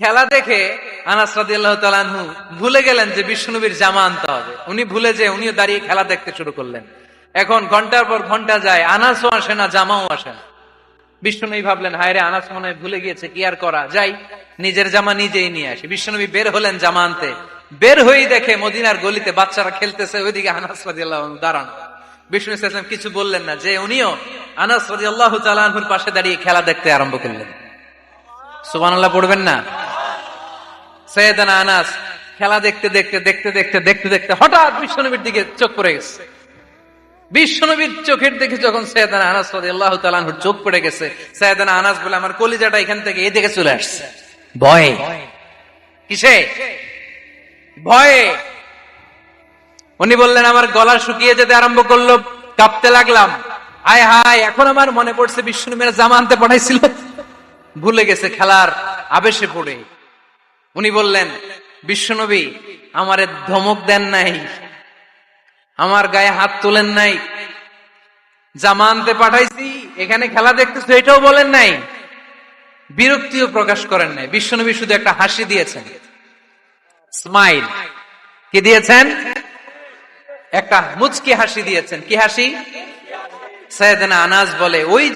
খেলা দেখে আনাস রাদিয়াল্লাহু তাআলা আনহু ভুলে গেলেন যে বিশ্বনবীর জামা আনতে হবে। উনি ভুলে যে উনিও দাঁড়িয়ে খেলা দেখতে শুরু করলেন। এখন ঘন্টার পর ঘন্টা যায়, আনাসও আসে না, জামাও আসে না। বিশ্বনবী ভাবলেন, হায় রে, আনাস মনে হয় ভুলে গিয়েছে, কি আর করা, যাই নিজের জামা নিজেই নিয়ে আসি। বিশ্বনবী বের হলেন জামা আনতে। বের হয়েই দেখে মদিনার গলিতে বাচ্চারা খেলতেছে, ওইদিকে আনাস রাদিয়াল্লাহু আনহু দাঁড়ানো। বিষ্ণু ইসলাম কিছু বললেন না, যে উনিও আনাস রাদিয়াল্লাহু তাআলা আনহুর পাশে দাঁড়িয়ে খেলা দেখতে আরম্ভ করলেন। সুবহানাল্লাহ পড়বেন না? সাইয়েদানা আনাস খেলা দেখতে দেখতে দেখতে দেখতে দেখতে দেখতে হঠাৎ বিশ্বনবীর দিকে চোখ পড়ে গেছে। বিশ্বনবীর চোখের দিকে যখন সাইয়েদানা আনাস রাদিয়াল্লাহু তাআলা আনহুর চোখ পড়ে গেছে, সাইয়েদানা আনাস বলে, আমার কলিজাটা এখান থেকে এদিকে চলে আসছে ভয়ে। কিসে? ভয়ে। উনি বললেন, আমার গলা শুকিয়ে যেতে আরম্ভ করলো, কাঁপতে লাগলাম। হায় হায়, এখন আমার মনে পড়ছে বিশ্বনবীর জামা আনতে পাঠাইছিল, ভুলে গেছে খেলার আবেশে পড়ে। উনি বললেন, বিশ্বনবী আমারে ধমক দেন নাই, আমার গায়ে হাত তোলেন নাই, জামা আনতে পাঠাইছি, এখানে খেলা দেখতেছো এটাও বলেন নাই, বিরক্তিও প্রকাশ করেন নাই। বিশ্বনবী শুধু একটা হাসি দিয়েছেন, স্মাইল। কি দিয়েছেন? একটা মুচকি হাসি দিয়েছেন। কি হাসি? সাইয়েদানা আনাস বলে, ওই